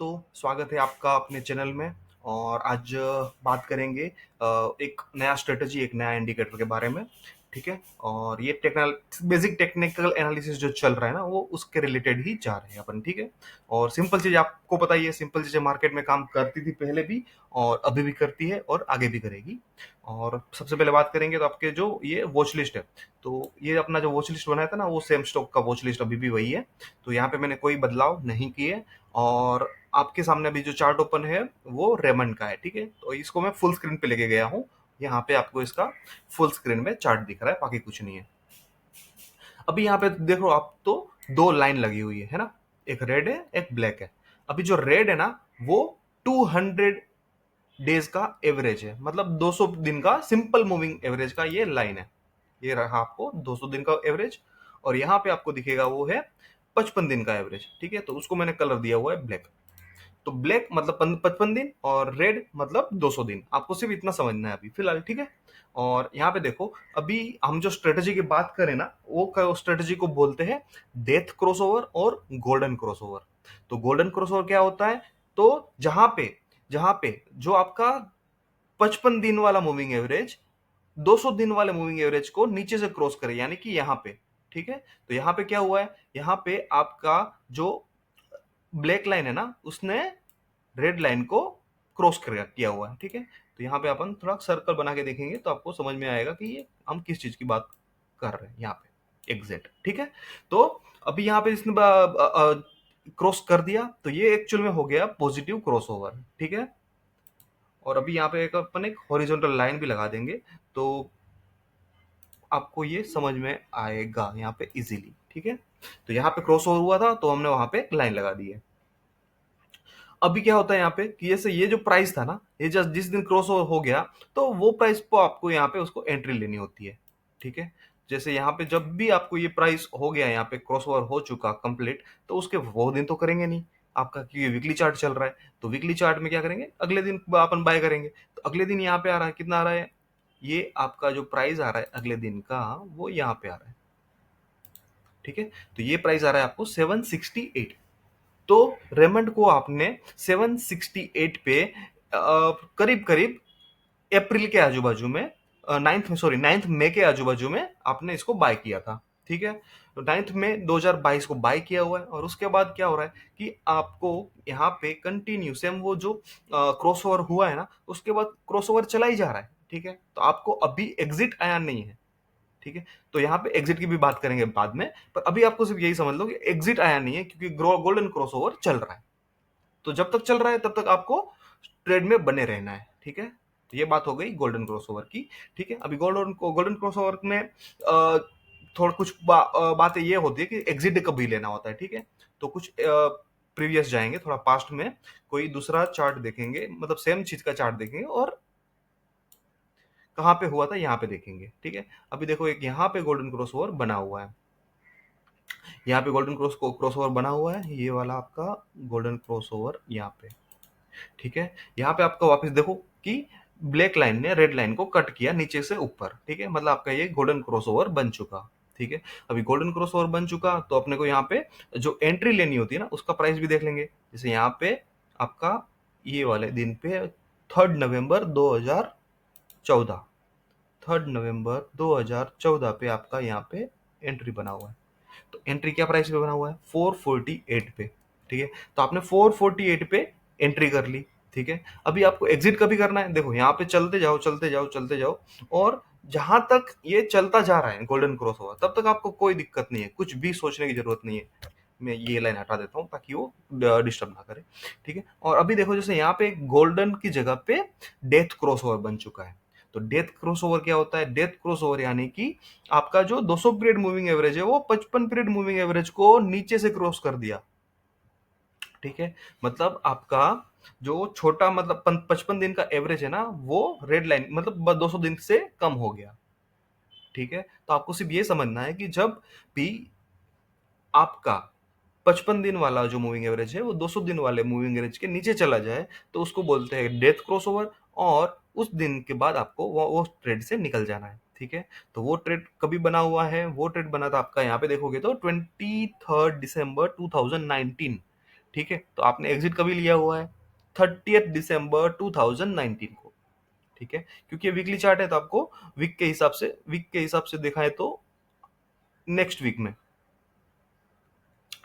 तो स्वागत है आपका अपने चैनल में। और आज बात करेंगे एक नया स्ट्रेटजी, एक नया इंडिकेटर के बारे में। ठीक है। और ये बेसिक टेक्निकल एनालिसिस जो चल रहा है ना, वो उसके रिलेटेड ही जा रहे हैं अपन। ठीक है। और सिंपल चीज आपको पता ही है, सिंपल चीजें मार्केट में काम करती थी पहले भी, और अभी भी करती है और आगे भी करेगी। और सबसे पहले बात करेंगे तो आपके जो ये वॉच लिस्ट है, तो ये अपना जो वॉच लिस्ट बनाया था ना, वो सेम स्टॉक का वॉच लिस्ट अभी भी वही है। तो यहाँ पे मैंने कोई बदलाव नहीं किए। और आपके सामने अभी जो चार्ट ओपन है वो रेमंड का है। ठीक है। तो इसको मैं फुल स्क्रीन पे लेके गया हूँ। यहाँ पे आपको इसका फुल स्क्रीन में चार्ट दिख रहा है, बाकी कुछ नहीं है। अभी यहाँ पे देखो आप, तो दो लाइन लगी हुई है ना, एक रेड है एक ब्लैक है। अभी जो रेड है ना, वो 200 डेज का एवरेज है, मतलब 200 दिन का सिंपल मूविंग एवरेज का ये लाइन है। ये रहा आपको 200 दिन का एवरेज। और यहाँ पे आपको दिखेगा वो है 55 दिन का एवरेज। ठीक है। तो उसको मैंने कलर दिया हुआ है ब्लैक। तो ब्लैक मतलब 55 दिन, और रेड मतलब 200 दिन। आपको सिर्फ इतना समझना है अभी फिलहाल। ठीक है। और यहाँ पे देखो, अभी हम जो स्ट्रेटजी की बात करें ना, वो स्ट्रेटजी को बोलते हैं डेथ क्रॉसओवर और गोल्डन क्रॉसओवर। तो गोल्डन क्रॉसओवर क्या होता है? तो जहां पे जो आपका 55 दिन वाला मूविंग एवरेज 200 दिन वाले मूविंग एवरेज को नीचे से क्रॉस करे, यानी कि यहाँ पे। ठीक है। तो यहाँ पे क्या हुआ है, यहाँ पे आपका जो ब्लैक लाइन है ना, उसने रेड लाइन को क्रॉस किया हुआ है। ठीक है। तो यहाँ पे अपन थोड़ा सर्कल बना के देखेंगे तो आपको समझ में आएगा कि ये हम किस चीज की बात कर रहे हैं यहाँ पे एग्जैक्ट। ठीक है। तो अभी यहाँ पे इसने क्रॉस कर दिया, तो ये एक्चुअल में हो गया पॉजिटिव क्रॉस ओवर। ठीक है। और अभी यहाँ पे अपन एक हॉरिजॉन्टल लाइन भी लगा देंगे, तो आपको ये समझ में आएगा यहाँ पे इजीली। ठीक है। तो यहाँ पे क्रॉस ओवर हुआ था, तो हमने वहां पे एक लाइन लगा दी है। अभी क्या होता है यहाँ पे कि जैसे ये जो प्राइस था ना, ये जस्ट जिस दिन क्रॉस ओवर हो गया, तो वो प्राइस को आपको यहाँ पे उसको एंट्री लेनी होती है। ठीक है। जैसे यहाँ पे जब भी आपको ये प्राइस हो गया, यहाँ पे क्रॉस ओवर हो चुका कंप्लीट, तो उसके वो दिन तो करेंगे नहीं आपका, क्योंकि वीकली चार्ट चल रहा है। तो वीकली चार्ट में क्या करेंगे, अगले दिन अपन बाय करेंगे। तो अगले दिन यहाँ पे आ रहा है, कितना आ रहा है, ये आपका जो प्राइस आ रहा है अगले दिन का, वो यहाँ पे आ रहा है। ठीक है। तो ये प्राइस आ रहा है आपको 768। तो रेमंड को आपने 768 पे करीब करीब अप्रैल के आजू बाजू में, नाइन्थ मई के आजू बाजू में आपने इसको बाय किया था। ठीक है। तो 9 मई 2022 को बाय किया हुआ है। और उसके बाद क्या हो रहा है कि आपको यहाँ पे कंटिन्यू सेम वो जो क्रॉसओवर हुआ है ना, उसके बाद क्रॉसओवर चला ही जा रहा है। ठीक है। तो आपको अभी एग्जिट आया नहीं है। ठीक है। तो यहाँ पे एग्जिट की भी बात करेंगे बाद में, पर अभी आपको सिर्फ यही समझ लो कि एग्जिट आया नहीं है, क्योंकि गोल्डन क्रॉसओवर चल रहा है। तो जब तक चल रहा है तब तक आपको ट्रेड में बने रहना है। ठीक है। तो ये बात हो गई गोल्डन क्रॉसओवर की। ठीक है। अभी गोल्डन क्रॉसओवर में थोड़ा कुछ बातें ये होती है कि एग्जिट कभी लेना होता है। ठीक है। तो कुछ प्रीवियस जाएंगे, थोड़ा पास्ट में कोई दूसरा चार्ट देखेंगे, मतलब सेम चीज का चार्ट देखेंगे, और कहाँ पे हुआ था यहाँ पे देखेंगे। ठीक है। अभी देखो, एक यहाँ पे गोल्डन क्रॉसओवर बना हुआ है, यहाँ पे गोल्डन क्रॉसओवर बना हुआ है, ये वाला आपका गोल्डन क्रॉसओवर यहाँ पे। ठीक है। यहाँ पे आपका वापस देखो कि ब्लैक लाइन ने रेड लाइन को कट किया नीचे से ऊपर। ठीक है। मतलब आपका ये गोल्डन क्रॉसओवर बन चुका। ठीक है। अभी गोल्डन क्रॉसओवर बन चुका, तो अपने को यहाँ पे जो एंट्री लेनी होती है ना, उसका प्राइस भी देख लेंगे। जैसे यहाँ पे आपका ये वाले दिन पे 3 नवंबर 2014, 3 नवंबर 2014 पे आपका यहाँ पे एंट्री बना हुआ है। तो एंट्री क्या प्राइस पे बना हुआ है, 448 पे। ठीक है। तो आपने 448 पे एंट्री कर ली। ठीक है। अभी आपको एग्जिट कभी करना है, देखो यहाँ पे चलते जाओ चलते जाओ चलते जाओ, और जहां तक ये चलता जा रहा है गोल्डन क्रॉस ओवर, तब तक आपको कोई दिक्कत नहीं है, कुछ भी सोचने की जरूरत नहीं है। मैं ये लाइन हटा देता हूँ ताकि वो डिस्टर्ब ना करे। ठीक है। और अभी देखो, जैसे यहाँ पे गोल्डन की जगह पे डेथ क्रॉस ओवर बन चुका है। तो डेथ क्रॉसओवर क्या होता है, डेथ क्रॉसओवर यानी कि आपका जो 200 पीरियड मूविंग एवरेज है, वो 55 पीरियड मूविंग एवरेज को नीचे से क्रॉस कर दिया। ठीक है। मतलब आपका जो छोटा, मतलब 55 दिन का एवरेज है ना, वो रेड लाइन मतलब 200 दिन से कम हो गया। ठीक है। तो आपको सिर्फ ये समझना है कि जब भी आपका 55 दिन वाला जो मूविंग एवरेज है वो 200 दिन वाले मूविंग एवरेज के नीचे चला जाए, तो उसको बोलते हैं डेथ क्रॉसओवर। और उस दिन के बाद आपको वो ट्रेड से निकल जाना है। ठीक है। तो वो ट्रेड कभी बना हुआ है, वो ट्रेड बना था आपका, यहाँ पे देखोगे तो 23 दिसंबर 2019। ठीक है, तो आपने एग्जिट कभी लिया हुआ है 30 दिसंबर 2019 को, ठीक है, क्योंकि ये वीकली चार्ट है तो आपको वीक के हिसाब से देखा है तो नेक्स्ट वीक में,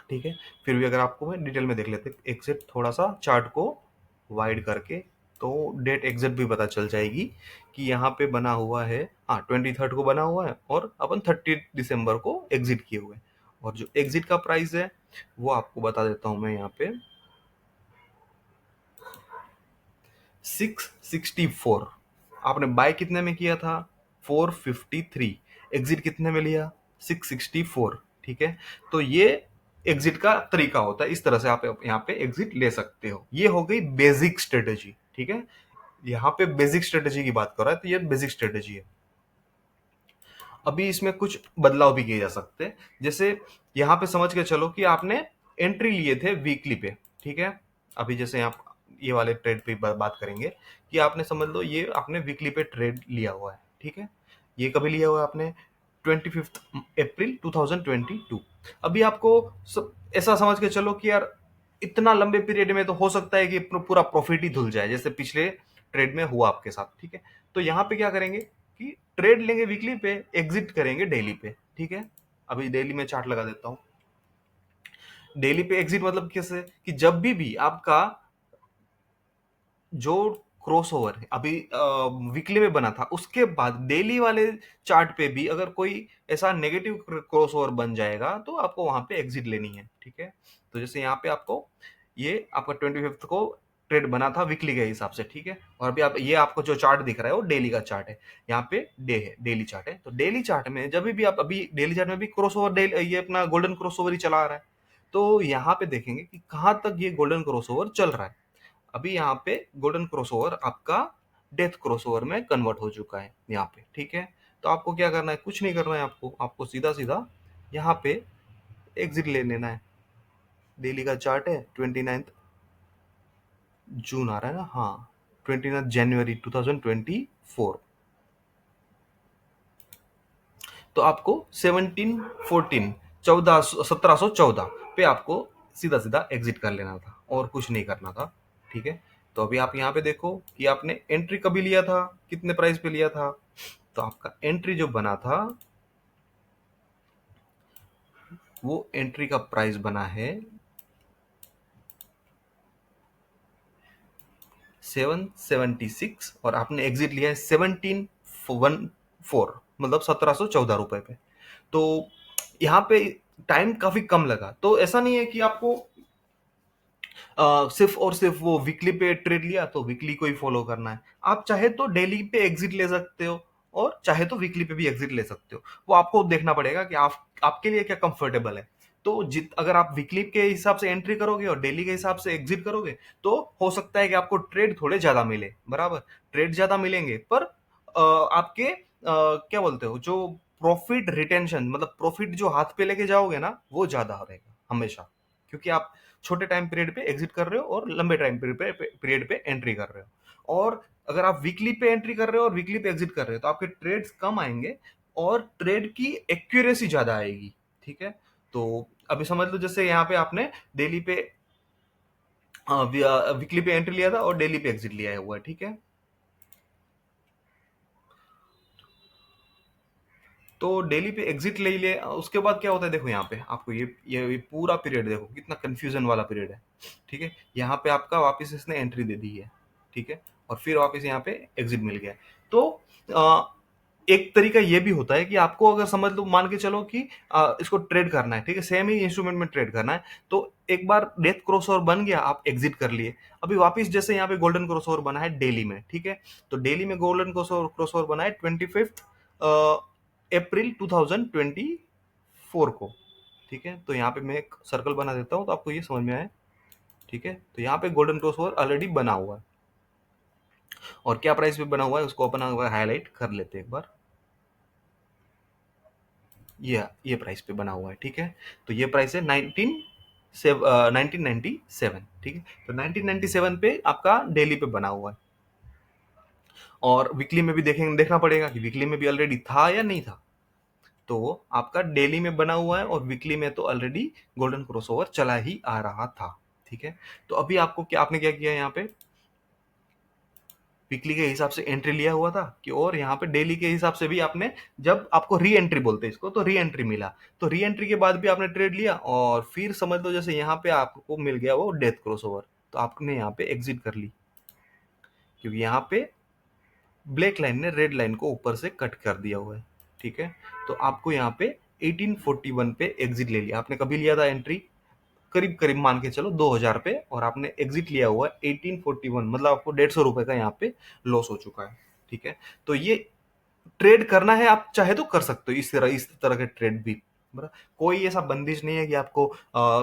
ठीक है। फिर भी अगर आपको मैं डिटेल में देख लेते एग्जिट थोड़ा सा चार्ट को वाइड करके, तो डेट एग्जिट भी पता चल जाएगी कि यहाँ पे बना हुआ है, हाँ 23 को बना हुआ है और अपन 30 दिसंबर को एग्जिट किए हुए हैं। और जो एग्जिट का प्राइस है वो आपको बता देता हूँ मैं यहाँ पे 664। आपने बाय कितने में किया था 453, एग्जिट कितने में लिया 664, ठीक है। तो ये एग्जिट का तरीका होता है, इस तरह से आप यहाँ पे एग्जिट ले सकते हो। ये हो गई बेसिक स्ट्रेटेजी, ठीक है। यहाँ पे बेसिक स्ट्रेटेजी की बात कर रहा है तो ये बेसिक स्ट्रेटेजी है। अभी इसमें कुछ बदलाव भी किए जा सकते हैं, जैसे यहाँ पे समझ के चलो कि आपने एंट्री लिए थे वीकली पे, ठीक है। अभी जैसे आप ये वाले ट्रेड पे बात करेंगे कि आपने समझ लो ये आपने वीकली पे ट्रेड लिया हुआ है, ठीक है। ये कभी लिया हुआ है आपने 25 अप्रैल 2022। अभी आपको ऐसा समझ के चलो कि यार इतना लंबे पीरियड में तो हो सकता है कि पूरा प्रॉफिट ही धुल जाए, जैसे पिछले ट्रेड में हुआ आपके साथ, ठीक है। तो यहाँ पे क्या करेंगे कि ट्रेड लेंगे वीकली पे, एग्जिट करेंगे डेली पे, ठीक है। अभी डेली में चार्ट लगा देता हूँ। डेली पे एग्जिट मतलब कैसे कि जब भी आपका जो क्रॉसओवर है अभी वीकली में बना था उसके बाद डेली वाले चार्ट पे भी अगर कोई ऐसा नेगेटिव क्रॉसओवर बन जाएगा तो आपको वहां पे एग्जिट लेनी है, ठीक है। तो जैसे यहाँ पे आपको ये आपका 25 को ट्रेड बना था वीकली के हिसाब से, ठीक है। और अभी आप ये आपको जो चार्ट दिख रहा है वो डेली का चार्ट है, यहाँ पे डे है, डेली चार्ट है। तो डेली चार्ट में जब भी आप अभी डेली चार्ट में भी क्रॉसओवर डेली ये अपना गोल्डन क्रॉसओवर ही चला आ रहा है, तो यहाँ पे देखेंगे कि कहाँ तक ये गोल्डन क्रॉसओवर चल रहा है। अभी यहाँ पे गोल्डन क्रॉसओवर आपका डेथ क्रॉसओवर में कन्वर्ट हो चुका है यहाँ पे, ठीक है। तो आपको क्या करना है, कुछ नहीं करना है, आपको सीधा सीधा यहाँ पे एग्जिट ले लेना है। डेली का चार्ट है 29 जून आ रहा है ना, हाँ 29 जनवरी 2024। तो आपको 1714 पे आपको सीधा सीधा एग्जिट कर लेना था और कुछ नहीं करना था, ठीक है। तो अभी आप यहाँ पे देखो कि आपने एंट्री कभी लिया था, कितने प्राइस पे लिया था। तो आपका एंट्री जो बना था वो एंट्री का प्राइस बना है 776 और आपने एग्जिट लिया है 1714, मतलब 1714 रुपए पे। तो यहाँ पे टाइम काफी कम लगा, तो ऐसा नहीं है कि आपको सिर्फ और सिर्फ वो वीकली पे ट्रेड लिया तो वीकली को ही फॉलो करना है। आप चाहे तो डेली पे एग्जिट ले सकते हो और चाहे तो वीकली पे भी एग्जिट ले सकते हो, वो आपको देखना पड़ेगा कि आपके लिए क्या कंफर्टेबल है। तो अगर आप वीकली के हिसाब से एंट्री करोगे और डेली के हिसाब से एग्जिट करोगे तो हो सकता है कि आपको ट्रेड थोड़े ज्यादा मिले, बराबर ट्रेड ज्यादा मिलेंगे, पर आपके क्या बोलते हो जो प्रॉफिट रिटेंशन, मतलब प्रॉफिट जो हाथ पे लेके जाओगे ना वो ज्यादा रहेगा हमेशा, क्योंकि आप छोटे टाइम पीरियड पे एग्जिट कर रहे हो और लंबे टाइम पीरियड पे एंट्री कर रहे हो। और अगर आप वीकली पे एंट्री कर रहे हो और वीकली पे एग्जिट कर रहे हो तो आपके ट्रेड्स कम आएंगे और ट्रेड की एक्यूरेसी ज्यादा आएगी, ठीक है। तो अभी समझ लो जैसे यहाँ पे आपने डेली पे वीकली पे एंट्री लिया था और डेली पे एग्जिट लिया हुआ है, ठीक है। तो डेली पे एग्जिट ले ले, उसके बाद क्या होता है देखो यहाँ पे आपको ये पूरा पीरियड देखो कितना कंफ्यूजन वाला पीरियड है, ठीक है। यहाँ पे आपका वापस इसने एंट्री दे दी है, ठीक है, और फिर वापस यहाँ पे एग्जिट मिल गया है। तो एक तरीका ये भी होता है कि आपको अगर समझ लो मान के चलो कि इसको ट्रेड करना है, ठीक है, सेम ही इंस्ट्रूमेंट में ट्रेड करना है, तो एक बार डेथ क्रॉसओवर बन गया आप एग्जिट कर लिए। अभी वापस जैसे यहाँ पे गोल्डन क्रॉसओवर बना है डेली में, ठीक है। तो डेली में गोल्डन क्रॉसओवर बना है 25 अप्रैल 2024 को, ठीक है। तो यहाँ पे मैं एक सर्कल बना देता हूँ तो आपको ये समझ में आए, ठीक है। तो यहाँ पे गोल्डन क्रॉसओवर ऑलरेडी बना हुआ है और क्या प्राइस पे बना हुआ है उसको अपन हाईलाइट कर लेते हैं एक बार। ये प्राइस पे बना हुआ है, ठीक है। तो ये प्राइस है 1997, ठीक है। तो 1997 पे आपका डेली पे बना हुआ है और वीकली में भी देखना पड़ेगा कि वीकली में भी ऑलरेडी था या नहीं था। तो आपका डेली में बना हुआ है और वीकली में तो ऑलरेडी गोल्डन क्रॉसओवर चला ही आ रहा था, ठीक है। तो अभी आपको क्या, आपने क्या किया यहाँ पे, वीकली के हिसाब से एंट्री लिया हुआ था कि, और यहाँ पे डेली के हिसाब से भी आपने, जब आपको री एंट्री बोलते हैं इसको, तो री एंट्री मिला, तो री एंट्री के बाद भी आपने ट्रेड लिया, और फिर समझ लो जैसे यहाँ पे आपको मिल गया वो डेथ क्रॉसओवर, तो आपने यहाँ पे एग्जिट कर ली, क्योंकि यहाँ पे ब्लैक लाइन ने रेड लाइन को ऊपर से कट कर दिया हुआ है। ठीक है, तो आपको यहाँ पे 1841 पे एग्जिट ले लिया। आपने कभी लिया था एंट्री, करीब करीब मान के चलो 2000 पे, और आपने एग्जिट लिया हुआ है 1841, मतलब आपको 150 रुपए का यहाँ पे लॉस हो चुका है। ठीक है, तो ये ट्रेड करना है, आप चाहे तो कर सकते हो इस तरह के ट्रेड भी, बराबर। कोई ऐसा बंदिश नहीं है कि आपको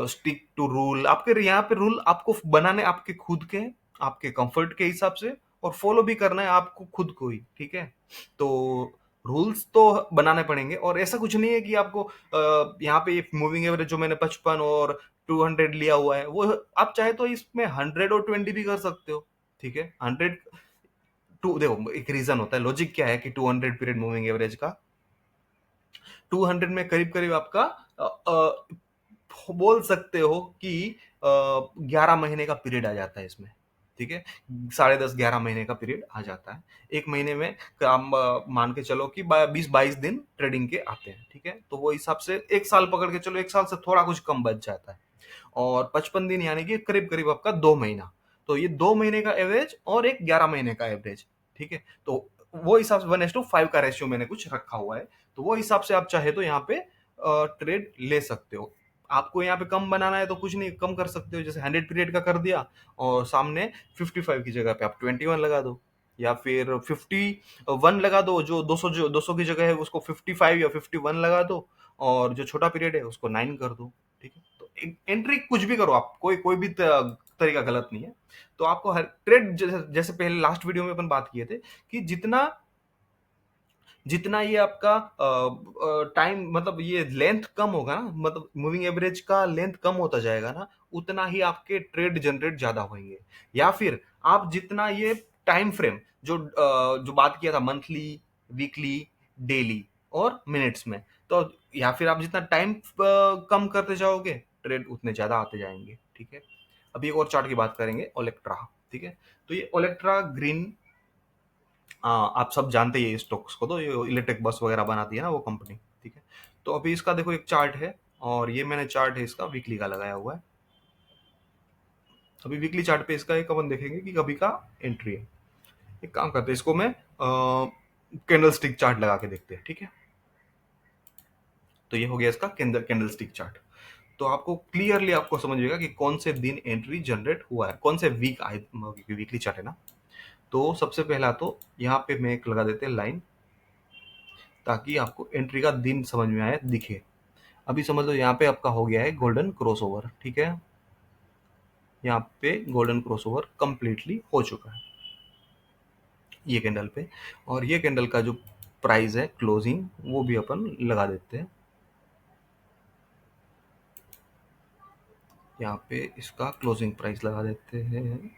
स्टिक टू रूल, आपके यहाँ पे रूल आपको बनाने आपके खुद के, आपके कंफर्ट के हिसाब से, और फॉलो भी करना है आपको खुद को ही। ठीक है, तो रूल्स तो बनाने पड़ेंगे, और ऐसा कुछ नहीं है कि आपको यहाँ पे मूविंग एवरेज जो मैंने 55 और 200 लिया हुआ है, वो आप चाहे तो इसमें 100 और 20 भी कर सकते हो। ठीक है, 100 टू, देखो एक रीजन होता है, लॉजिक क्या है कि 200 पीरियड मूविंग एवरेज का, 200 में करीब करीब आपका बोल सकते हो कि 11 महीने का पीरियड आ जाता है इसमें। ठीक है, 10.5-11 महीने का पीरियड आ जाता है। एक महीने में काम मान के चलो कि 20-22 दिन ट्रेडिंग के आते हैं। ठीक है, तो वो हिसाब से एक साल पकड़ के चलो, एक साल से थोड़ा कुछ कम बच जाता है, और 55 दिन यानी कि करीब करीब आपका 2 महीना, तो ये 2 महीने का एवरेज और एक 11 महीने का एवरेज। ठीक है, तो वो हिसाब से 1:5 का रेशियो मैंने कुछ रखा हुआ है, तो वो हिसाब से आप चाहे तो यहाँ पे ट्रेड ले सकते हो। आपको यहाँ पे कम बनाना है तो कुछ नहीं, कम कर सकते हो, जैसे 100 पीरियड का कर दिया, और सामने 55 की जगह पे आप 21 लगा दो, या फिर 51 लगा दो, जो 200 की जगह है उसको 55 या 51 लगा दो, और जो छोटा पीरियड है उसको 9 कर दो। ठीक है, तो एंट्री कुछ भी करो आप, कोई कोई भी तरीका गलत नहीं है। तो आपको हर ट्रेड, जैसे पहले लास्ट वीडियो में अपन बात किए थे कि जितना जितना ये आपका टाइम, मतलब ये लेंथ कम होगा ना, मतलब मूविंग एवरेज का लेंथ कम होता जाएगा ना, उतना ही आपके ट्रेड जनरेट ज्यादा होंगे। या फिर आप जितना ये टाइम फ्रेम, जो बात किया था मंथली, वीकली, डेली और मिनट्स में, तो या फिर आप जितना टाइम कम करते जाओगे, ट्रेड उतने ज्यादा आते जाएंगे। ठीक है, अभी एक और चार्ट की बात करेंगे, ओलेक्ट्रा। ठीक है, तो ये ओलेक्ट्रा ग्रीन, आप सब जानते ही हैं स्टॉक्स को, तो ये इलेक्ट्रिक बस वगैरह बनाती है ना वो कंपनी। ठीक है, तो अभी इसका देखो एक चार्ट है, और ये मैंने चार्ट है इसका वीकली का लगाया हुआ है। अभी वीकली चार्ट पे इसका एक अपन देखेंगे कि कभी का एंट्री है। एक काम करते हैं, इसको मैं कैंडल स्टिक चार्ट लगा के देखते हैं। ठीक है, तो ये हो गया इसका कैंडल स्टिक चार्ट। तो आपको क्लियरली आपको समझ जाएगा कि कौन से दिन एंट्री जनरेट हुआ है, कौन से वीक आए, वीकली चार्ट है ना। तो सबसे पहला तो यहाँ पे मैं एक लगा देते हैं लाइन, ताकि आपको एंट्री का दिन समझ में आए, दिखे। अभी समझ लो यहाँ पे आपका हो गया है गोल्डन क्रॉसओवर। ठीक है, यहाँ पे गोल्डन क्रॉसओवर कंप्लीटली हो चुका है ये कैंडल पे, और ये कैंडल का जो प्राइस है क्लोजिंग, वो भी अपन लगा देते हैं यहाँ पे, इसका क्लोजिंग प्राइस लगा देते हैं,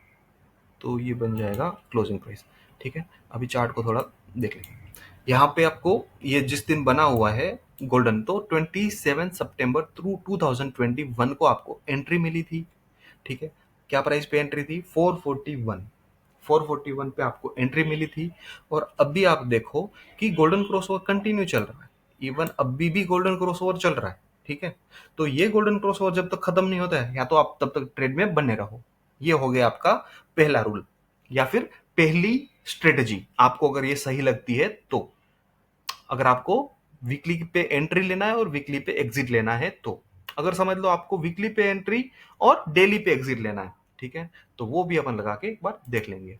तो ये बन जाएगा क्लोजिंग प्राइस। ठीक है, अभी चार्ट को थोड़ा देख लेंगे। यहाँ पे आपको ये जिस दिन बना हुआ है गोल्डन, तो 27 सितंबर थ्रू 2021 को आपको एंट्री मिली थी। ठीक है, क्या प्राइस पे एंट्री थी, 441, 441 पे आपको एंट्री मिली थी। और अभी आप देखो कि गोल्डन क्रॉसओवर कंटिन्यू चल रहा है, इवन अभी भी गोल्डन क्रॉसओवर चल रहा है। ठीक है, तो ये गोल्डन क्रॉसओवर जब तक खत्म नहीं होता है, या तो आप तब तक ट्रेड में बने रहो। ये हो गया आपका पहला रूल, या फिर पहली स्ट्रेटजी, आपको अगर ये सही लगती है तो। अगर आपको वीकली पे एंट्री लेना है और वीकली पे एग्जिट लेना है तो, अगर समझ लो आपको वीकली पे एंट्री और डेली पे एग्जिट लेना है, ठीक है, तो वो भी अपन लगा के एक बार देख लेंगे।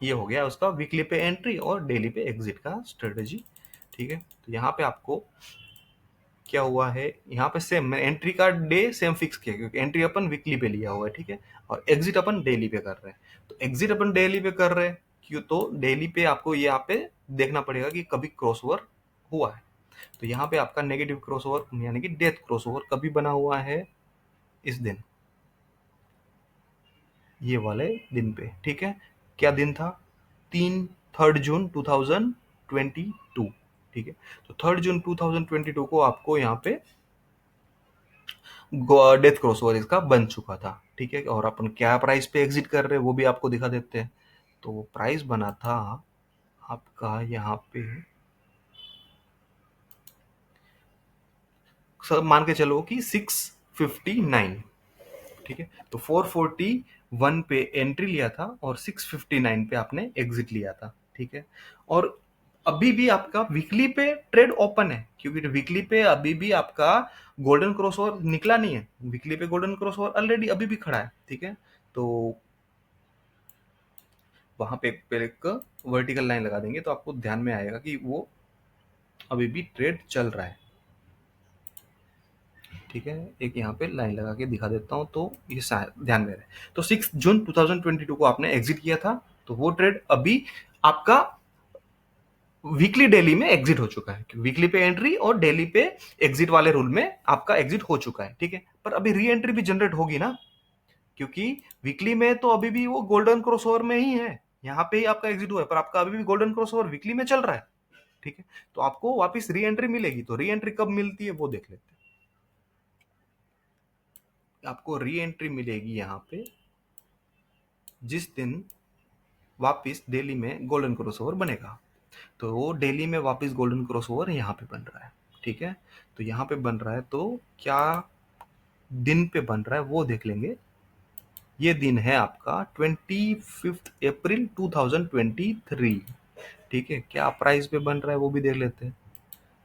ये हो गया उसका वीकली पे एंट्री और डेली पे एग्जिट का स्ट्रेटेजी। ठीक है, तो यहाँ पे आपको क्या हुआ है, यहाँ पे सेम मैं एंट्री का डे सेम फिक्स किया, क्योंकि एंट्री अपन वीकली पे लिया हुआ है। ठीक है, और एग्जिट अपन डेली पे कर रहे हैं, तो एग्जिट अपन डेली पे कर रहे हैं, क्यों, तो डेली पे आपको यहाँ पे देखना पड़ेगा कि कभी क्रॉसओवर हुआ है। तो यहाँ पे आपका नेगेटिव क्रॉसओवर यानी कि डेथ क्रॉसओवर कभी बना हुआ है, इस दिन, ये वाले दिन पे। ठीक है, क्या दिन था, 3 जून 2022। ठीक है, तो 3 जून 2022 को आपको यहाँ पे डेथ क्रॉसओवर इसका बन चुका था, ठीक है। और अपन क्या प्राइस पे एग्जिट कर रहे हैं वो भी आपको दिखा देते हैं। तो प्राइस बना था आपका यहाँ पे, सब मान के चलो कि 659, ठीक है। तो 441 पे एंट्री लिया था और 659 पे आपने एग्जिट लिया था, ठीक है। और अभी भी आपका वीकली पे ट्रेड ओपन है, क्योंकि वीकली पे अभी भी आपका गोल्डन क्रॉसओवर निकला नहीं है। वीकली पे गोल्डन क्रॉसओवर ऑलरेडी अभी भी खड़ा है, ठीक है। तो वहां पे पहले एक वर्टिकल लाइन लगा देंगे तो आपको ध्यान में आएगा कि वो अभी भी ट्रेड चल रहा है, ठीक है। एक यहाँ पे लाइन लगा के दिखा देता हूँ तो ये शायद ध्यान में रहे। तो 6 जून 2022 को आपने एग्जिट किया था, तो वो ट्रेड अभी आपका वीकली डेली में एग्जिट हो चुका है। वीकली पे एंट्री और डेली पे एग्जिट वाले रूल में आपका एग्जिट हो चुका है, ठीक है। पर अभी री एंट्री भी जनरेट होगी ना, क्योंकि वीकली में तो अभी भी वो गोल्डन क्रॉसओवर में ही है। यहाँ पे ही आपका एग्जिट हुआ है, पर आपका अभी भी गोल्डन क्रॉसओवर वीकली में चल रहा है, ठीक है। तो आपको वापस री एंट्री मिलेगी। तो री एंट्री कब मिलती है वो देख लेते हैं। आपको री एंट्री मिलेगी यहाँ पे जिस दिन वापस डेली में गोल्डन क्रॉसओवर बनेगा। तो वो डेली में वापस गोल्डन क्रॉसओवर यहाँ पे बन रहा है, ठीक है। तो यहाँ पे बन रहा है, तो क्या दिन पे बन रहा है वो देख लेंगे। ये दिन है आपका 25 अप्रैल 2023, ठीक है। क्या प्राइस पे बन रहा है वो भी देख लेते हैं।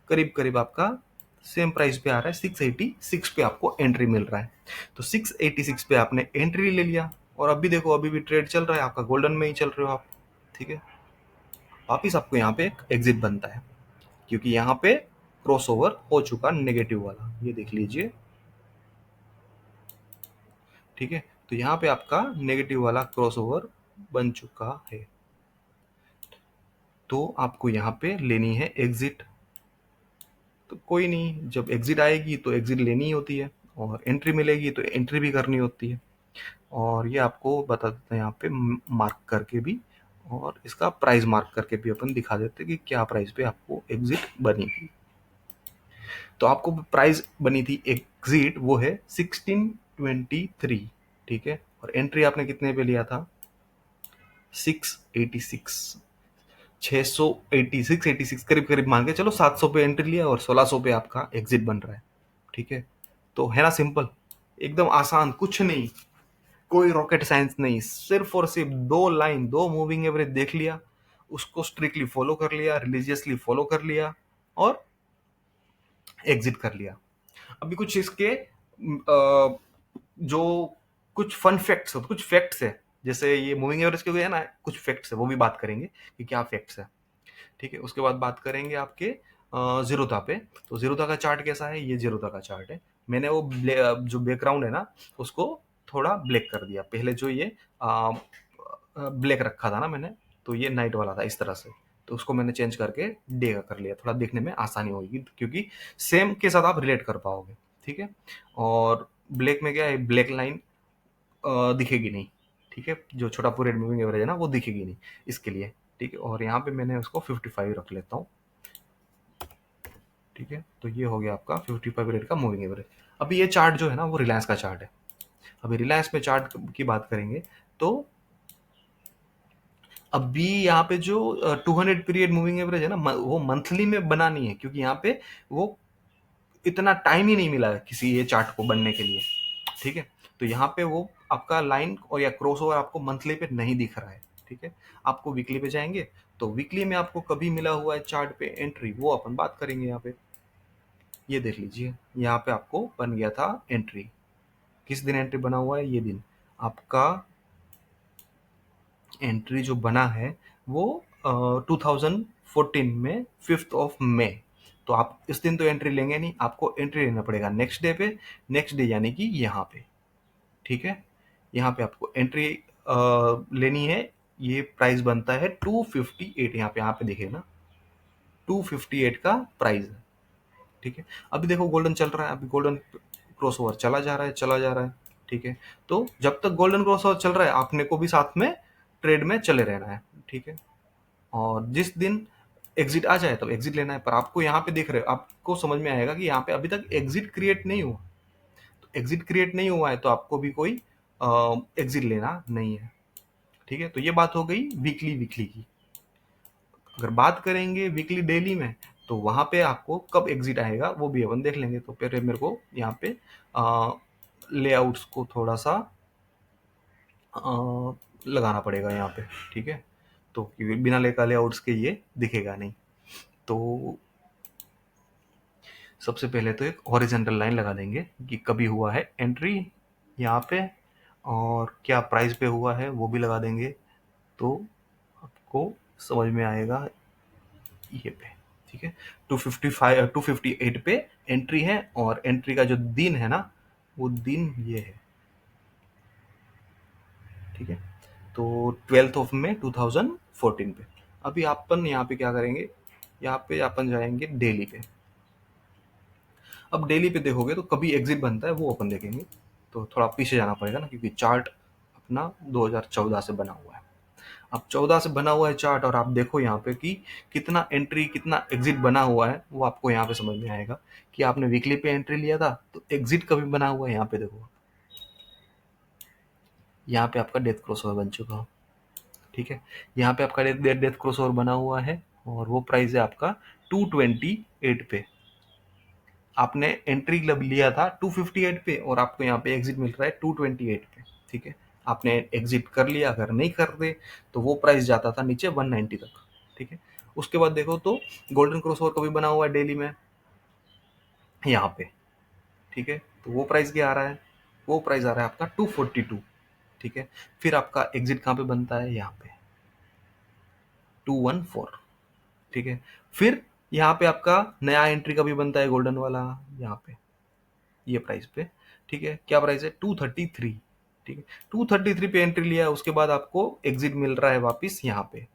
करीब करीब आपका सेम प्राइस पे आ रहा है, 686 पे आपको एंट्री मिल रहा है। तो 686 पे आपने एंट्री ले लिया और अभी देखो अभी भी ट्रेड चल रहा है, आपका गोल्डन में ही चल रहे हो आप, ठीक है। वापिस आपको यहाँ पे एक एग्जिट बनता है, क्योंकि यहाँ पे क्रॉसओवर हो चुका नेगेटिव वाला, ये देख लीजिए, ठीक है। तो यहाँ पे आपका नेगेटिव वाला क्रॉसओवर बन चुका है। तो आपको यहाँ पे लेनी है एग्जिट। तो कोई नहीं, जब एग्जिट आएगी तो एग्जिट लेनी ही होती है, और एंट्री मिलेगी तो एंट्री भी करनी होती है। और ये आपको बता देते हैं यहाँ पे मार्क करके भी, और इसका प्राइस मार्क करके भी अपन दिखा देते हैं कि क्या प्राइस पे आपको एग्जिट बनी थी। तो आपको प्राइस बनी थी एग्जिट वो है 1623, ठीक है। और एंट्री आपने कितने पे लिया था? 686, 686 करीब करीब मान के चलो, 700 पे एंट्री लिया और 1600 पे आपका एग्जिट बन रहा है, ठीक है। तो है ना सिंपल, एकदम आसान, कुछ नहीं, कोई रॉकेट साइंस नहीं। सिर्फ और सिर्फ दो लाइन, दो मूविंग एवरेज देख लिया, उसको स्ट्रिक्टली फॉलो कर लिया, रिलीजियसली फॉलो कर लिया और एग्जिट कर लिया। अभी कुछ इसके जो कुछ फन फैक्ट्स, कुछ फैक्ट्स है, जैसे ये मूविंग एवरेज के है ना, कुछ फैक्ट्स है वो भी बात करेंगे कि क्या फैक्ट्स है, ठीक है। उसके बाद बात करेंगे आपके जीरोधा पे। तो जीरोधा का चार्ट कैसा है? ये जीरोधा का चार्ट है। मैंने वो जो बैकग्राउंड है ना उसको थोड़ा ब्लैक कर दिया। पहले जो ये ब्लैक रखा था ना मैंने, तो ये नाइट वाला था इस तरह से, तो उसको मैंने चेंज करके डे का कर लिया, थोड़ा देखने में आसानी होगी, क्योंकि सेम के साथ आप रिलेट कर पाओगे, ठीक है। और ब्लैक में क्या है, ब्लैक लाइन दिखेगी नहीं, ठीक है। जो छोटा पीरियड मूविंग एवरेज है ना वो दिखेगी नहीं इसके लिए, ठीक है। और यहाँ पे मैंने उसको 55 रख लेता हूँ, ठीक है। तो ये हो गया आपका 55 रेट का मूविंग एवरेज। अभी ये चार्ट जो है ना वो रिलायंस का चार्ट है। अभी रिलायंस में चार्ट की बात करेंगे तो अभी यहाँ पे जो 200 पीरियड मूविंग एवरेज है ना, वो मंथली में बना नहीं है, क्योंकि यहाँ पे वो इतना टाइम ही नहीं मिला है किसी ये चार्ट को बनने के लिए, ठीक है। तो यहाँ पे वो आपका लाइन और या क्रॉस ओवर आपको मंथली पे नहीं दिख रहा है, ठीक है। आपको वीकली पे जाएंगे तो वीकली में आपको कभी मिला हुआ है चार्ट पे एंट्री, वो अपन बात करेंगे यहाँ पे। ये देख लीजिए, यहाँ पे आपको बन गया था एंट्री। किस दिन एंट्री बना हुआ है? ये दिन आपका एंट्री जो बना है वो 2014 में 5 मई। तो आप इस दिन तो एंट्री लेंगे नहीं, आपको एंट्री लेना पड़ेगा नेक्स्ट डे पे, नेक्स्ट डे यानी कि यहाँ पे, ठीक है। यहाँ पे आपको एंट्री लेनी है। ये प्राइस बनता है 258, यहाँ पे देखिए ना 258 का प्राइस है, ठीक है। अभी देखो गोल्डन चल रहा है, अभी गोल्डन क्रॉसओवर चला जा रहा है, चला जा रहा है, ठीक है। तो जब तक गोल्डन क्रॉसओवर चल रहा है आपने को भी साथ में ट्रेड में चले रहना है, ठीक है। और जिस दिन एग्जिट आ जाए तब एग्जिट लेना है। पर आपको यहाँ पे देख रहे हो, आपको समझ में आएगा कि यहाँ पे अभी तक एग्जिट क्रिएट नहीं हुआ। तो एग्जिट क्रिएट नहीं हुआ है तो आपको भी कोई एग्जिट लेना नहीं है। ठीक है, तो ये बात हो गई वीकली वीकली की। अगर बात करेंगे वीकली डेली में, तो वहां पे आपको कब एग्जिट आएगा वो भी अपन देख लेंगे। तो पहले मेरे को यहाँ पे लेआउट्स को थोड़ा सा लगाना पड़ेगा यहाँ पे। ठीक है, तो क्योंकि बिना लेआउट्स के ये दिखेगा नहीं। तो सबसे पहले तो एक हॉरिजॉन्टल लाइन लगा देंगे कि कभी हुआ है एंट्री यहाँ पे, और क्या प्राइस पे हुआ है वो भी लगा देंगे। तो आपको समझ में आएगा ये पे। ठीक है, 255 258 पे एंट्री है, और एंट्री का जो दिन है ना, वो दिन ये है। ठीक है, तो 12 मई 2014 पे। अभी अपन यहाँ पे क्या करेंगे, यहाँ पे अपन जाएंगे डेली पे। अब डेली पे देखोगे तो कभी एग्जिट बनता है वो अपन देखेंगे। तो थोड़ा पीछे जाना पड़ेगा ना, क्योंकि चार्ट अपना 2014 से बना हुआ है। अब 14 से बना हुआ है चार्ट, और आप देखो यहाँ पे कि कितना एंट्री कितना एग्जिट बना हुआ है, वो आपको यहाँ पे समझ में आएगा कि आपने वीकली पे एंट्री लिया था तो एग्जिट कभी बना हुआ है। यहाँ पे देखो, यहाँ पे आपका डेथ क्रॉस ओवर बन चुका हो। ठीक है, यहाँ पे आपका डेथ क्रॉस ओवर बना हुआ है, और वो प्राइस है आपका 228 पे। आपने एंट्री लिया था 258 पे, और आपको यहाँ पे एग्जिट मिल रहा है 228 पे। ठीक है, आपने एग्जिट कर लिया, अगर नहीं करते तो वो प्राइस जाता था नीचे 190 तक। ठीक है, उसके बाद देखो तो गोल्डन क्रॉस ओवर कभी बना हुआ है डेली में यहाँ पे। ठीक है, तो वो प्राइस क्या आ रहा है, वो प्राइस आ रहा है आपका 242। ठीक है, फिर आपका एग्जिट कहाँ पे बनता है, यहाँ पे 214। ठीक है, फिर यहाँ पे आपका नया एंट्री कभी बनता है गोल्डन वाला, यहाँ पे ये प्राइस पे। ठीक है, क्या प्राइस है 233। ठीक है, 233 पे एंट्री लिया, उसके बाद आपको एग्जिट मिल रहा है वापस यहाँ पे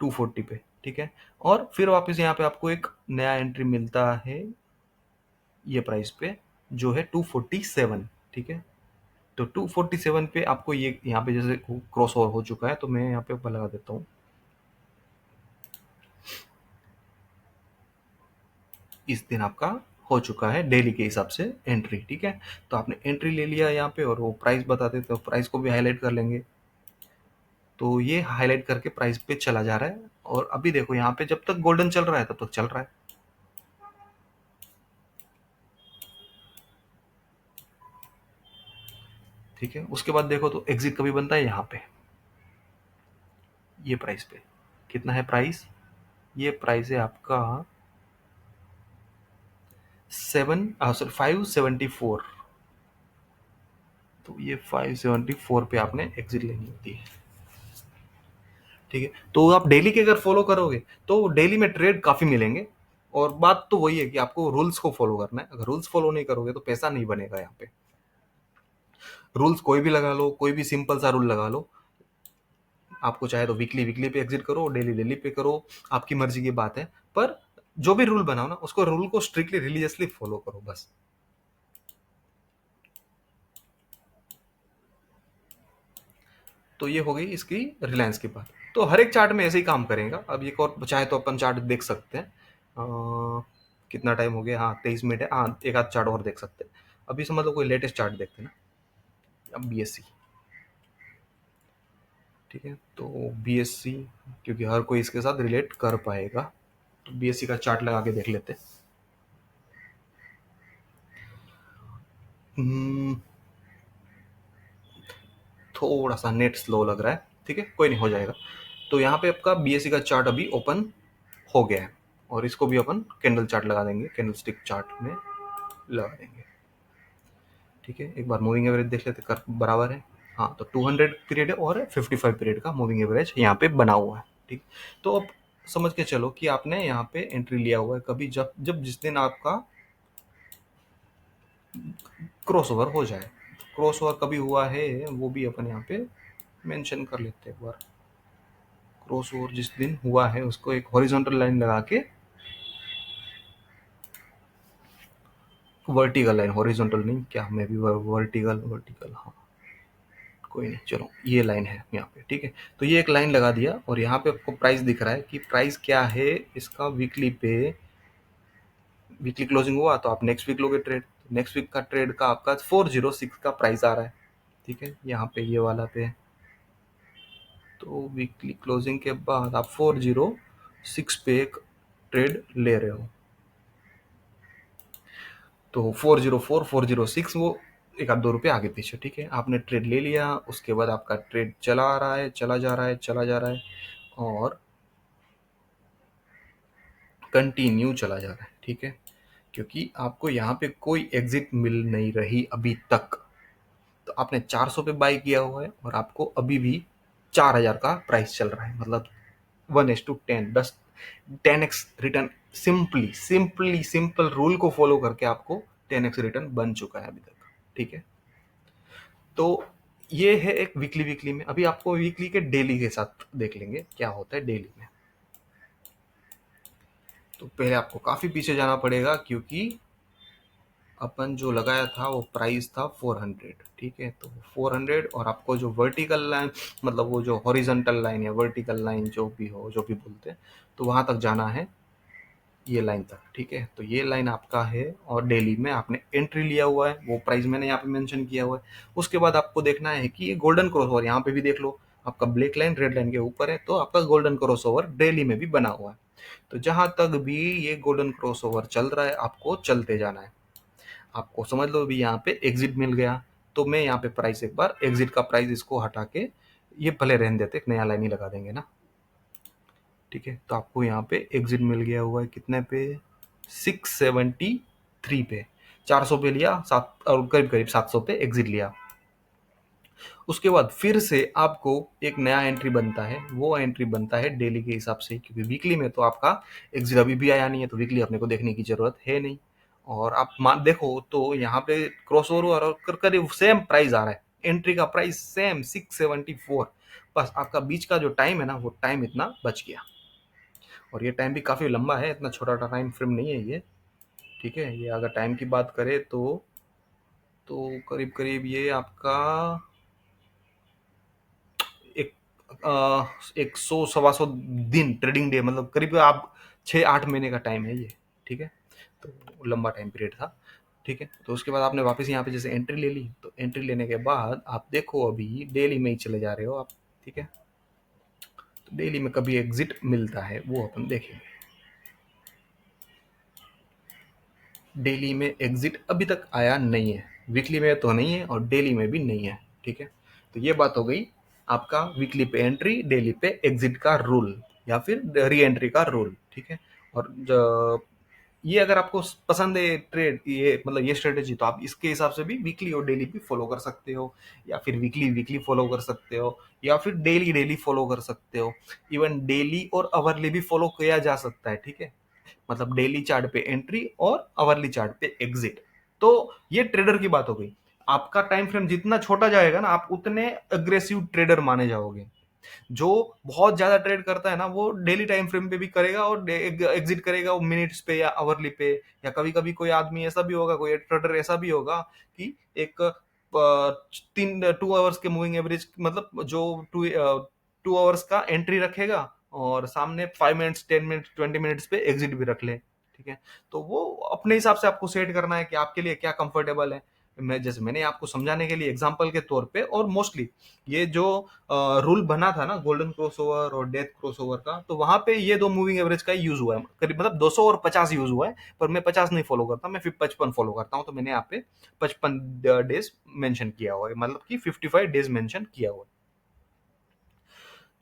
240 पे। ठीक है, और फिर वापस यहाँ पे आपको एक नया एंट्री मिलता है ये प्राइस पे, जो है 247। ठीक है, तो 247 पे आपको ये यहाँ पे जैसे क्रॉस ओवर हो चुका है, तो मैं यहाँ पे ऊपर लगा देता हूँ, इस दिन आपका हो चुका है डेली के हिसाब से एंट्री। ठीक है, तो आपने एंट्री ले लिया यहाँ पे, और वो प्राइस बता देते, तो प्राइस को भी हाईलाइट कर लेंगे। तो ये हाईलाइट करके प्राइस पे चला जा रहा है, और अभी देखो यहाँ पे जब तक गोल्डन चल रहा है तब तक चल रहा है। ठीक है, उसके बाद देखो तो एग्जिट कभी बनता है यहाँ पे, ये प्राइस पे। कितना है प्राइस, ये प्राइस है आपका 574। तो ये 574 पे आपने एग्जिट लेनी होती है। ठीक है, तो आप डेली के अगर फॉलो करोगे तो डेली में ट्रेड काफी मिलेंगे। और बात तो वही है कि आपको रूल्स को फॉलो करना है। अगर रूल्स फॉलो नहीं करोगे तो पैसा नहीं बनेगा यहाँ पे। रूल्स कोई भी लगा लो, कोई भी सिंपल सा रूल लगा लो। आपको चाहे तो वीकली वीकली पे एग्जिट करो, डेली डेली पे करो, आपकी मर्जी की बात है। पर जो भी रूल बनाओ ना, उसको रूल को स्ट्रिक्टली रिलीजियसली फॉलो करो बस। तो ये हो गई इसकी रिलायंस की बात। तो हर एक चार्ट में ऐसे ही काम करेगा। अब एक और चाहे तो अपन चार्ट देख सकते हैं। कितना टाइम हो गया, हाँ 23 मिनट है। हाँ, एक आध चार्ट और देख सकते हैं। अभी समझ लो कोई लेटेस्ट चार्ट देखते हैं ना। अब बीएससी। ठीक है, तो बीएससी क्योंकि हर कोई इसके साथ रिलेट कर पाएगा, तो बीएससी का चार्ट लगा के देख लेते हैं। थोड़ा सा नेट स्लो लग रहा है। ठीक है, कोई नहीं, हो जाएगा। तो यहाँ पे आपका बीएससी का चार्ट अभी ओपन हो गया है, और इसको भी अपन कैंडल चार्ट लगा देंगे, कैंडल स्टिक चार्ट में लगा देंगे। ठीक है, एक बार मूविंग एवरेज देख लेते कर बराबर है। हाँ, तो 200 पीरियड है और 55 पीरियड का मूविंग एवरेज यहाँ पे बना हुआ है। ठीक, तो अब समझ के चलो कि आपने यहाँ पे एंट्री लिया हुआ है कभी, जब जब जिस दिन आपका क्रॉस ओवर हो जाए। क्रॉस ओवर कभी हुआ है वो भी अपन यहाँ पे मेंशन कर लेते हैं एक बार। क्रॉस ओवर जिस दिन हुआ है उसको एक हॉरिजॉन्टल लाइन लगा के, वर्टिकल लाइन, हॉरिजॉन्टल नहीं, क्या मैं भी वर्टिकल वर्टिकल, हाँ कोई नहीं, चलो ये लाइन है यहाँ पे। ठीक है, तो ये एक लाइन लगा दिया, और यहाँ पे आपको प्राइस दिख रहा है कि प्राइस क्या है इसका वीकली पे वीकली क्लोजिंग हुआ तो आप नेक्स्ट वीक लोगे ट्रेड। नेक्स्ट वीक का ट्रेड का आपका 406 का प्राइस आ रहा है, ठीक है, यहाँ पे ये वाला पे। तो वीकली क्लोजिंग के बाद आप 406 पे एक ट्रेड ले रहे हो, तो 404 406 वो एक आध 2 रुपये आगे पीछे, ठीक है। आपने ट्रेड ले लिया, उसके बाद आपका ट्रेड चला आ रहा है, चला जा रहा है, चला जा रहा है, और कंटिन्यू चला जा रहा है, ठीक है, क्योंकि आपको यहाँ पे कोई एग्जिट मिल नहीं रही अभी तक। तो आपने 400 पे बाई किया हुआ है और आपको अभी भी 4000 का प्राइस चल रहा है, मतलब 1:10, 10x रिटर्न। सिंपल रूल को फॉलो करके आपको 10x रिटर्न बन चुका है अभी तक, ठीक है। तो ये है एक वीकली वीकली में। अभी आपको वीकली के डेली के साथ देख लेंगे क्या होता है डेली में। तो पहले आपको काफी पीछे जाना पड़ेगा, क्योंकि अपन जो लगाया था वो प्राइस था 400, ठीक है। तो 400, और आपको जो वर्टिकल लाइन, मतलब वो जो हॉरिजॉन्टल लाइन या वर्टिकल लाइन जो भी हो, जो भी बोलते हैं, तो वहां तक जाना है, ये लाइन तक, ठीक है। तो ये लाइन आपका है, और डेली में आपने एंट्री लिया हुआ है, वो प्राइस मैंने यहाँ पे मेंशन किया हुआ है। उसके बाद आपको देखना है कि ये गोल्डन क्रॉस ओवर, यहाँ पे भी देख लो, आपका ब्लैक लाइन रेड लाइन के ऊपर है, तो आपका गोल्डन क्रॉस ओवर डेली में भी बना हुआ है। तो जहां तक भी ये गोल्डन क्रॉस ओवर चल रहा है, आपको चलते जाना है। आपको समझ लो भी यहाँ पे एग्जिट मिल गया, तो मैं यहाँ पे प्राइस, एक बार एग्जिट का प्राइस इसको हटा के ये भले रहने देते, एक नया लाइन ही लगा देंगे ना, ठीक है। तो आपको यहाँ पे एग्जिट मिल गया हुआ है कितने पे, 673 पे। 400 पे लिया, सात और करीब करीब 700 पे एग्जिट लिया। उसके बाद फिर से आपको एक नया एंट्री बनता है, वो एंट्री बनता है डेली के हिसाब से, क्योंकि वीकली में तो आपका एग्जिट अभी भी आया नहीं है, तो वीकली अपने को देखने की जरूरत है नहीं। और आप मान देखो तो यहाँ पे क्रॉस ओवर और करीब सेम प्राइस आ रहा है, एंट्री का प्राइस सेम 674। बस आपका बीच का जो टाइम है ना, वो टाइम इतना बच गया, और ये टाइम भी काफी लंबा है, इतना छोटा टाइम फ्रेम नहीं है ये, ठीक है। ये अगर टाइम की बात करें तो करीब करीब ये आपका एक 100 सवा 100 दिन ट्रेडिंग डे, मतलब करीब आप 6-8 महीने का टाइम है ये, ठीक है। तो लंबा टाइम पीरियड था, ठीक है। तो उसके बाद आपने वापस यहाँ पे जैसे एंट्री ले ली, तो एंट्री लेने के बाद आप देखो अभी डेली में ही चले जा रहे हो आप, ठीक है। तो डेली में कभी एग्जिट मिलता है वो अपन देखेंगे। डेली में एग्जिट अभी तक आया नहीं है, वीकली में तो नहीं है और डेली में भी नहीं है, ठीक है। तो ये बात हो गई आपका वीकली पे एंट्री, डेली पे एग्जिट का रूल, या फिर री एंट्री का रूल, ठीक है। और ये अगर आपको पसंद है ट्रेड, ये मतलब ये स्ट्रेटेजी, तो आप इसके हिसाब से भी वीकली और डेली भी फॉलो कर सकते हो, या फिर वीकली वीकली फॉलो कर सकते हो, या फिर डेली डेली फॉलो कर सकते हो। इवन डेली और अवरली भी फॉलो किया जा सकता है, ठीक है। मतलब डेली चार्ट पे एंट्री और आवरली चार्ट पे एग्जिट। तो ये ट्रेडर की बात हो गई। आपका टाइम फ्रेम जितना छोटा जाएगा ना, आप उतने अग्रेसिव ट्रेडर माने जाओगे। जो बहुत ज्यादा ट्रेड करता है ना, वो डेली टाइम फ्रेम पे भी करेगा और एग्जिट करेगा वो मिनट्स पे या आवरली पे। या कभी कभी कोई आदमी ऐसा भी होगा, कोई ट्रेडर ऐसा भी होगा कि एक 2 आवर्स के मूविंग एवरेज, मतलब जो 2 आवर्स का एंट्री रखेगा, और सामने 5 मिनट्स 10 मिनट्स 20 मिनट्स पे एग्जिट भी रख ले, ठीक है। तो वो अपने हिसाब से आपको सेट करना है कि आपके लिए क्या कंफर्टेबल है। मैं जैसे मैंने आपको समझाने के लिए एग्जांपल के तौर पे, और मोस्टली ये जो रूल बना था ना गोल्डन क्रॉसओवर और डेथ क्रॉसओवर का, तो वहां पे ये दो मूविंग एवरेज का यूज हुआ है, करीब मतलब 200 और 50 यूज हुआ है। पर मैं 50 नहीं फॉलो करता, मैं फिर 55 फॉलो करता हूँ। तो मैंने यहाँ पे 55 डेज मेंशन किया हुआ है, मतलब कि 55 डेज मेंशन किया हुआ है।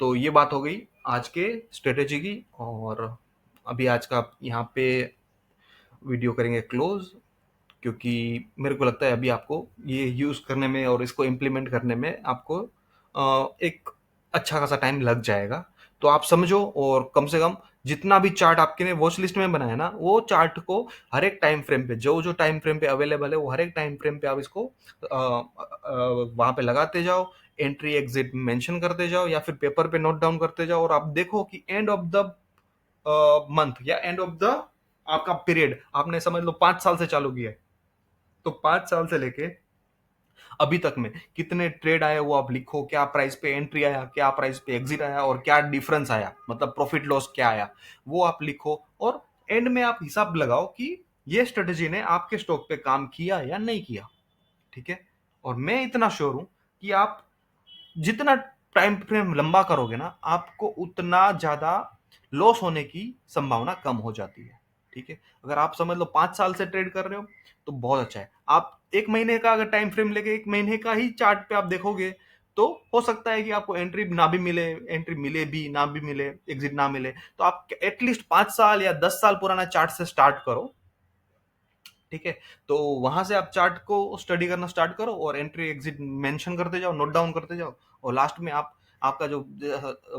तो ये बात हो गई आज के स्ट्रेटेजी की, और अभी आज का यहाँ पे वीडियो करेंगे क्लोज, क्योंकि मेरे को लगता है अभी आपको ये यूज करने में और इसको इम्प्लीमेंट करने में आपको एक अच्छा खासा टाइम लग जाएगा। तो आप समझो, और कम से कम जितना भी चार्ट आपके ने वॉच लिस्ट में बनाया ना, वो चार्ट को हर एक टाइम फ्रेम पे, जो जो टाइम फ्रेम पे अवेलेबल है, वो हर एक टाइम फ्रेम पे आप इसको वहां पे लगाते जाओ, एंट्री एग्जिट मेंशन करते जाओ, या फिर पेपर पे नोट डाउन करते जाओ, और आप देखो कि एंड ऑफ द मंथ या एंड ऑफ द आपका पीरियड, आपने समझ लो 5 साल से चालू किया है, तो 5 साल से लेके अभी तक में कितने ट्रेड आए वो आप लिखो, क्या प्राइस पे एंट्री आया, क्या प्राइस पे एग्जिट आया, और क्या डिफरेंस आया, मतलब प्रॉफिट लॉस क्या आया, वो आप लिखो। और एंड में आप हिसाब लगाओ कि ये स्ट्रेटजी ने आपके स्टॉक पे काम किया या नहीं किया, ठीक है। और मैं इतना श्योर हूं कि आप जितना टाइम फ्रेम लंबा करोगे ना, आपको उतना ज्यादा लॉस होने की संभावना कम हो जाती है, ठीक है। अगर आप समझ लो 5 साल से ट्रेड कर रहे हो तो बहुत अच्छा है। आप एक महीने का अगर टाइम फ्रेम लेके एक महीने का ही चार्ट पे आप देखोगे तो हो सकता है कि आपको एंट्री ना भी मिले, एंट्री मिले भी ना भी मिले, एग्जिट ना मिले। तो आप एटलीस्ट 5 साल या 10 साल पुराना चार्ट से स्टार्ट करो, ठीक है। तो वहां से आप चार्ट को स्टडी करना स्टार्ट करो और एंट्री एग्जिट मेंशन करते जाओ, नोट डाउन करते जाओ। और लास्ट में आप आपका जो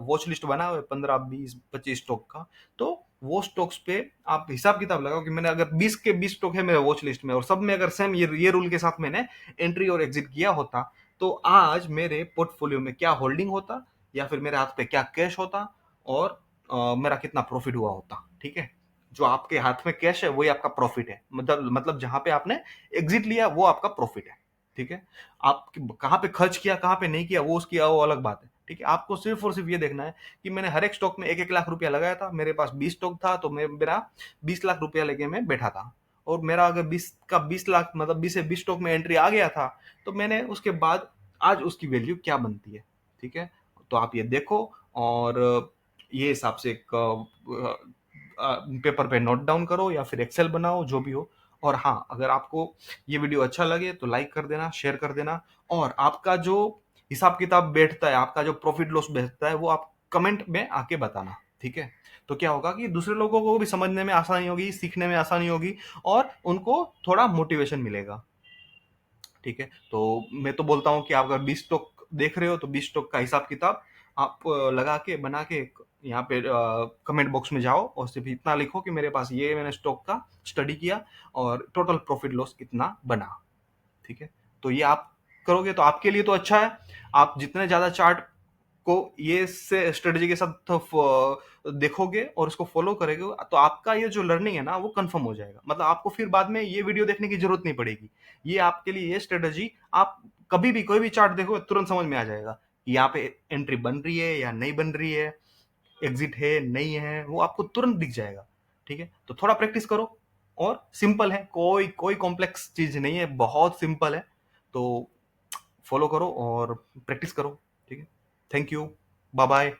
वॉच लिस्ट बना हुआ है 15 20 25 स्टॉक का, तो वो स्टॉक्स पे आप हिसाब किताब लगाओ कि मैंने अगर 20 के 20 स्टॉक है मेरे वॉच लिस्ट में और सब में अगर सेम ये रूल के साथ मैंने एंट्री और एग्जिट किया होता, तो आज मेरे पोर्टफोलियो में क्या होल्डिंग होता, या फिर मेरे हाथ पे क्या कैश होता, और मेरा कितना प्रॉफिट हुआ होता, ठीक है। जो आपके हाथ में कैश है वही आपका प्रॉफिट है, मतलब जहां पे आपने एग्जिट लिया वो आपका प्रॉफिट है, ठीक है। आप कहाँ पे खर्च किया कहाँ पे नहीं किया वो अलग बात है, ठीक है। आपको सिर्फ और सिर्फ ये देखना है कि मैंने हर एक स्टॉक में 1 1 लाख रुपया लगाया था, मेरे पास 20 स्टॉक था तो मेरा 20 लाख रुपया लेके मैं बैठा था। और मेरा अगर 20 का 20 लाख मतलब 20 से 20 स्टॉक में एंट्री आ गया था, तो मैंने उसके बाद आज उसकी वैल्यू क्या बनती है, ठीक है। तो आप ये देखो और ये हिसाब से एक पेपर पे नोट डाउन करो या फिर एक्सेल बनाओ, जो भी हो। और हाँ, अगर आपको ये वीडियो अच्छा लगे तो लाइक कर देना, शेयर कर देना। और आपका जो हिसाब किताब बैठता है, आपका जो प्रॉफिट लॉस बैठता है, वो आप कमेंट में आके बताना, ठीक है। तो क्या होगा कि दूसरे लोगों को भी समझने में आसानी होगी, सीखने में आसानी होगी, और उनको थोड़ा मोटिवेशन मिलेगा, ठीक है। तो मैं तो बोलता हूँ कि आप अगर 20 स्टॉक देख रहे हो तो 20 स्टॉक का हिसाब किताब आप लगा के बना के यहाँ पे कमेंट बॉक्स में जाओ और सिर्फ इतना लिखो कि मेरे पास ये मैंने स्टॉक का स्टडी किया और टोटल प्रॉफिट लॉस इतना बना, ठीक है। तो ये आप करोगे तो आपके लिए तो अच्छा है। आप जितने ज्यादा चार्ट को ये से स्ट्रेटजी के साथ देखोगे और उसको फॉलो करोगे, तो आपका ये जो लर्निंग है ना वो कंफर्म हो जाएगा। मतलब आपको फिर बाद में ये वीडियो देखने की जरूरत नहीं पड़ेगी। ये आपके लिए ये स्ट्रेटजी, आप कभी भी कोई भी चार्ट देखो तुरंत समझ में आ जाएगा कि यहाँ पे एंट्री बन रही है या नहीं बन रही है, एग्जिट है नहीं है, वो आपको तुरंत दिख जाएगा, ठीक है। तो थोड़ा प्रैक्टिस करो। और सिंपल है, कोई कोई कॉम्प्लेक्स चीज नहीं है, बहुत सिंपल है। तो फॉलो करो और प्रैक्टिस करो, ठीक है। Thank you, bye bye.